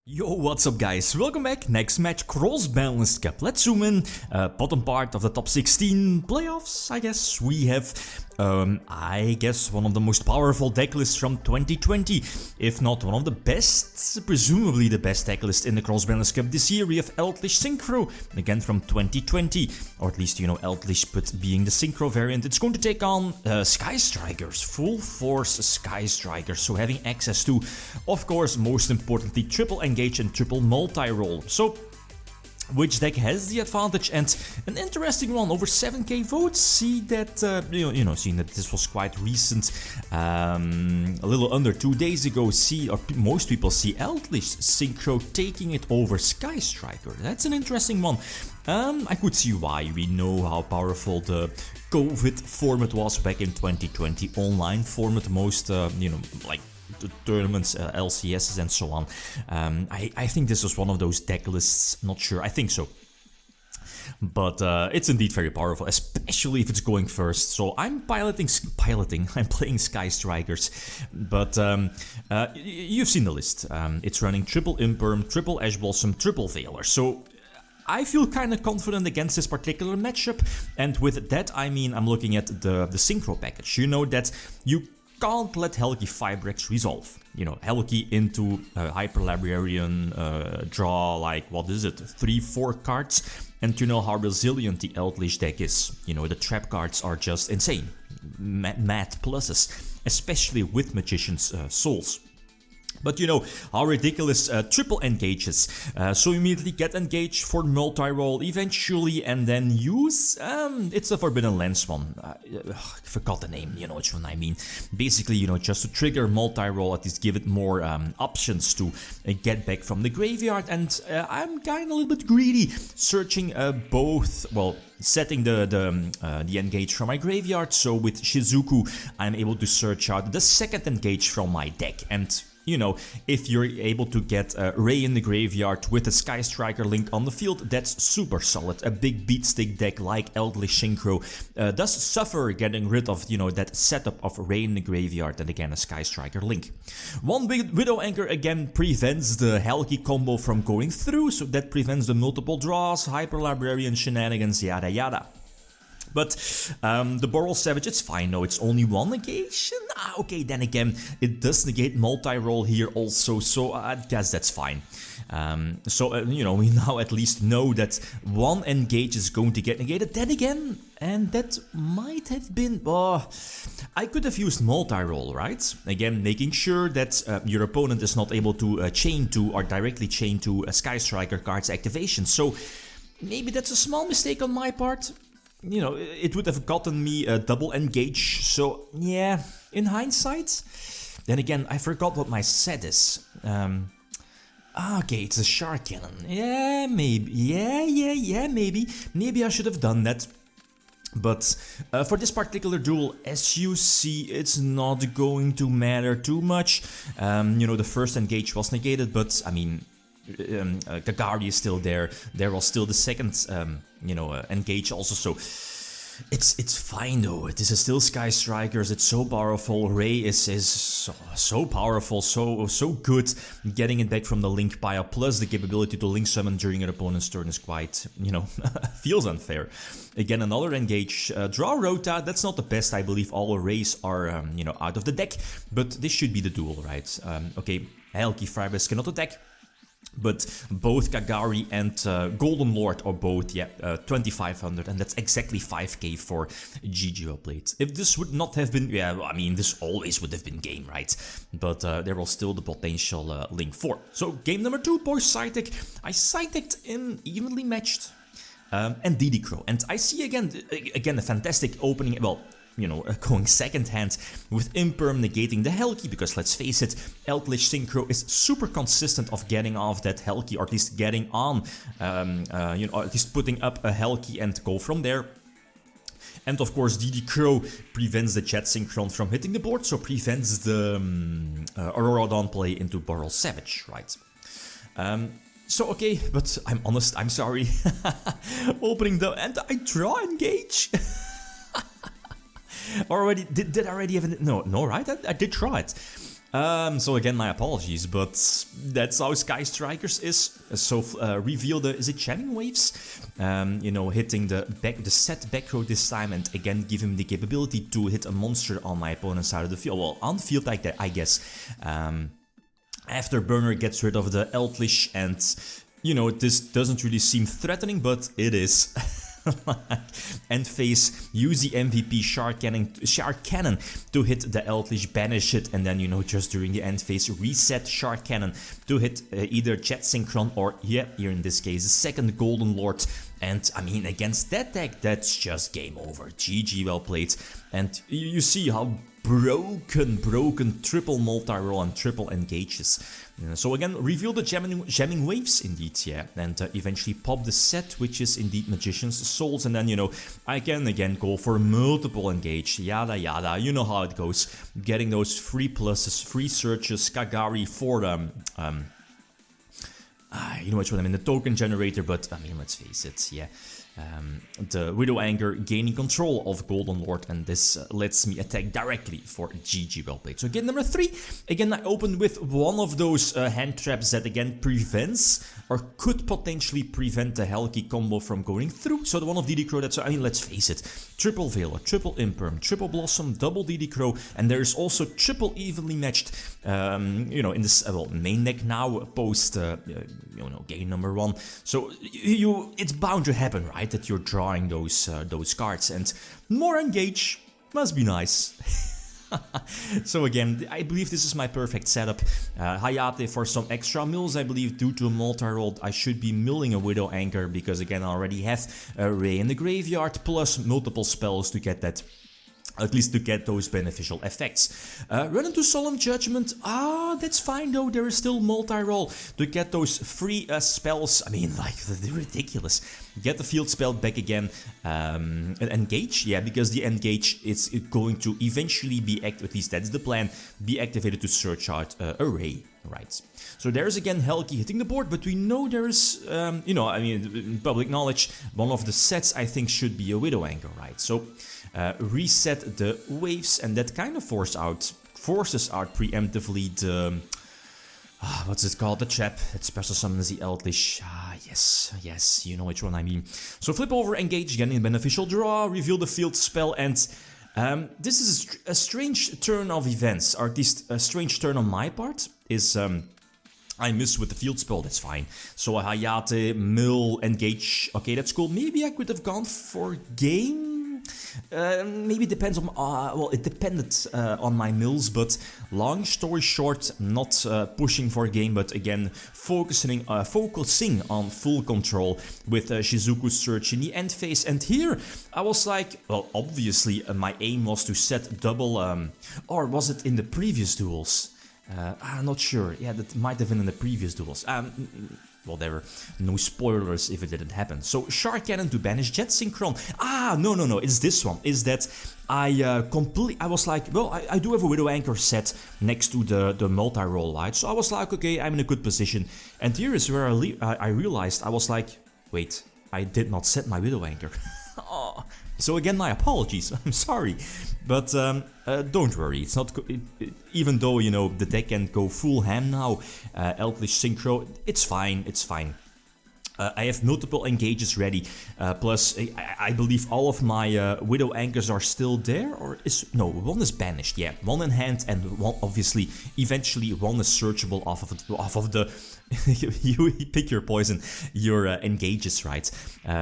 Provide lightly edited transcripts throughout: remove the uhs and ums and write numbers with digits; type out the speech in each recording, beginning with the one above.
Yo, what's up guys? Welcome back. Next match, Cross-Banlist Cup. Let's zoom in. Bottom part of the top 16 playoffs, I guess. We have, I guess, one of the most powerful deck lists from 2020. If not one of the best, presumably the best deck list in the Cross-Banlist Cup this year. We have Eldlich Synchro, again from 2020. Or at least, you know, Eldlich, but being the Synchro variant. It's going to take on Sky Strikers, full force Sky Strikers. So having access to, of course, most importantly, triple engage and triple multi-roll. So which deck has the advantage? And an interesting one, over 7k votes. See that, seeing that this was quite recent, a little under 2 days ago, most people see Eldlich Synchro taking it over Sky Striker. That's an interesting one. I could see why. We know how powerful the COVID format was back in 2020, online format, most, like the tournaments, LCSs and so on. I think this was one of those deck lists, not sure, I think so. But it's indeed very powerful, especially if it's going first. So I'm I'm playing Sky Strikers. But you've seen the list. It's running triple Imperm, triple Ash Blossom, triple Veiler. So I feel kind of confident against this particular matchup. And with that, I mean, I'm looking at the Synchro package. You know that you can't let Helgi Fibrex resolve. You know, Helgi into Hyper Librarian, draw like, what is it, 3-4 cards, and you know how resilient the Eldlich deck is. You know, the trap cards are just insane. Mad pluses, especially with Magician's Souls. But you know how ridiculous triple engages. So immediately get engaged for multi-roll eventually and then use, it's the Forbidden Lens one. I forgot the name, you know which one I mean. Basically, you know, just to trigger multi-roll, at least give it more options to get back from the graveyard. And I'm kind of a little bit greedy, searching both, well, setting the engage from my graveyard. So with Shizuku, I'm able to search out the second engage from my deck. And you know, if you're able to get Ray in the graveyard with a Sky Striker link on the field, that's super solid. A big beatstick deck like Eldlich Synchro does suffer getting rid of, you know, that setup of Ray in the graveyard and again a Sky Striker link. One big Widow Anchor again prevents the Helgi combo from going through, so that prevents the multiple draws, Hyper Librarian shenanigans, yada yada. But the Boral Savage, it's fine, no, it's only one negation. Okay, then again, it does negate multi-roll here also, so I guess that's fine. You know, we now at least know that one engage is going to get negated. Then again, and that might have been, I could have used multi-roll, right? Again, making sure that your opponent is not able to chain to or directly chain to a Sky Striker card's activation. So maybe that's a small mistake on my part. You know, it would have gotten me a double engage, so yeah, in hindsight. Then again, I forgot what my set is. Okay, it's a Shark Cannon. Yeah, maybe. Yeah, maybe. Maybe I should have done that. But for this particular duel, as you see, it's not going to matter too much. You know, the first engage was negated, but I mean, Kagari is still there. There was still the second, engage also. So it's fine though. This is still Sky Strikers. It's so powerful. Ray is so powerful, so good. Getting it back from the link pile plus the capability to link summon during an opponent's turn is quite, you know, feels unfair. Again, another engage. Draw Rota. That's not the best. I believe all Rays are out of the deck, but this should be the duel, right? Okay, Helgi Fribus cannot attack. But both Kagari and Golden Lord are both, 2500, and that's exactly 5k for Yugioh plates. If this would not have been, I mean, this always would have been game, right? But there was still the potential link 4. So game number 2, boys Psychic. I Psychicked in evenly matched and DD Crow. And I see again a fantastic opening, well, you know, going second hand with Imperm negating the Helgi, because let's face it, Eldlich Synchro is super consistent of getting off that Helgi, or at least getting on, or at least putting up a Helgi and go from there. And of course, DD Crow prevents the Chat Synchron from hitting the board, so prevents the Aurora Dawn play into Boral Savage, right? So okay, but I'm honest, I'm sorry. Opening the, and I draw engage. Already did I already have it? No, right? I did try it. So again, my apologies, but that's how Sky Strikers is. So reveal the, is it jamming waves? You know, hitting the set back row this time, and again give him the capability to hit a monster on my opponent's side of the field. Well, on field like that, I guess. After Burner gets rid of the Eldlich, and you know, this doesn't really seem threatening, but it is. End phase, use the MVP Shark Cannon to hit the Eldlich, banish it, and then, you know, just during the end phase, reset Shark Cannon to hit either Jet Synchron or, yeah, here in this case, the second Golden Lord. And I mean, against that deck, that's just game over. GG, well played. And you see how broken triple multi-roll and triple engages. So again, reveal the jamming waves indeed, yeah, and eventually pop the set, which is indeed Magician's Souls, and then, you know, I can again go for multiple engage, yada yada, you know how it goes, getting those free pluses, free searches, Kagari for you know which one I mean, the token generator, but I mean, let's face it, yeah. The Widow Anger gaining control of Golden Lord, and this lets me attack directly for GG, well played. So again, number 3, again I opened with one of those hand traps that again prevents or could potentially prevent the Helki combo from going through. So the one of DD Crow, that's, I mean, let's face it, triple Veiler, triple Imperm, triple Blossom, double DD Crow, and there's also triple evenly matched, you know, in this, well, main deck now, post, you know, game number 1. So it's bound to happen, right, that you're drawing those cards, and more engage must be nice. So again, I believe this is my perfect setup. Hayate for some extra mills, I believe, due to a multi-roll. I should be milling a Widow Anchor, because again, I already have Ray in the graveyard, plus multiple spells to get that, at least to get those beneficial effects. Run into Solemn Judgment, that's fine though, there is still multi-roll to get those free spells. I mean, like, they're ridiculous. Get the field spell back again, engage, yeah, because the engage is going to eventually be, at least that's the plan, be activated to search out Array, right? So there's again Helki hitting the board, but we know there's, you know, I mean, public knowledge, one of the sets I think should be a Widow Anchor, right? So reset the waves, and that kind of forces out preemptively the, what's it called, the trap that special summons the Eldlich. Yes, you know which one I mean. So flip over, engage, getting a beneficial draw, reveal the field spell, and this is a strange turn of events, or at least a strange turn on my part, is I miss with the field spell, that's fine. So Hayate, mill, engage, okay, that's cool. Maybe I could have gone for game. Maybe it depends on, well, it depended on my mills, but long story short, not pushing for a game, but again, focusing on full control with Shizuku's Search in the end phase. And here, I was like, well, obviously, my aim was to set double, or was it in the previous duels? I'm not sure, yeah, that might have been in the previous duels. Whatever, no spoilers if it didn't happen. So Shark Cannon to banish Jet Synchron. No, it's this one. Is that I was like, well, I do have a Widow Anchor set next to the multi-roll, right? So I was like, okay, I'm in a good position. And here is where I realized, I was like, wait, I did not set my Widow Anchor. Oh. So again, my apologies, I'm sorry. But don't worry, it's not, even though, you know, the deck can go full ham now, Eldlich Synchro, it's fine, it's fine. I have multiple engages ready, plus I believe all of my Widow Anchors are still there, or is, no, one is banished, yeah, one in hand, and one, obviously, eventually one is searchable off of the you pick your poison, your engages, right?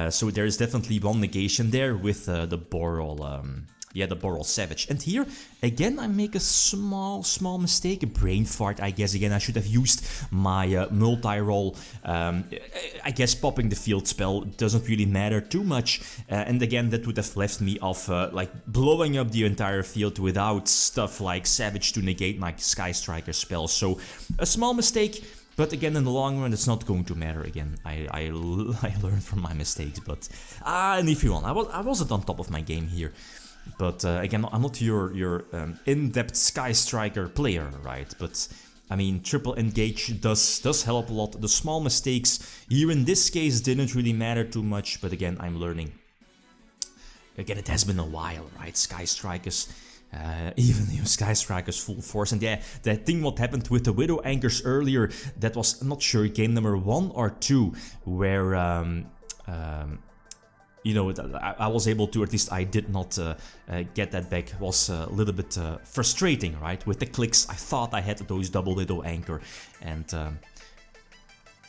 So there is definitely one negation there with the Boral, yeah, the Boral Savage. And here, again, I make a small mistake, a brain fart, I guess. Again, I should have used my multi-roll. I guess popping the field spell doesn't really matter too much. And again, that would have left me off, like, blowing up the entire field without stuff like Savage to negate my Sky Striker spell. So, a small mistake. But again, in the long run, it's not going to matter again. I learned from my mistakes, but... and if you want, I wasn't on top of my game here. But again, I'm not your in-depth Sky Striker player, right? But I mean, triple engage does help a lot. The small mistakes here in this case didn't really matter too much, but again, I'm learning. Again, it has been a while, right? Sky Strikers, Even your Sky Strikers full force. And yeah, that thing what happened with the Widow Anchors earlier, that was, I'm not sure, game number 1 or 2, where you know, I was able to, at least I did not get that back. It was a little bit frustrating, right? With the clicks, I thought I had those double Widow Anchor, and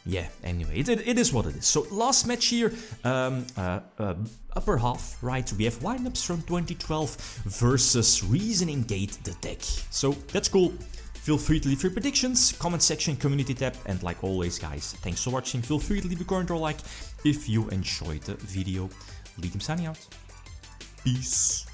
yeah, anyway, it is what it is. So last match here, upper half, right? We have windups from 2012 versus Reasoning Gate the deck. So that's cool. Feel free to leave your predictions, comment section, community tab, and like always guys, thanks for watching. Feel free to leave a comment or like if you enjoyed the video. Lead him signing out. Peace.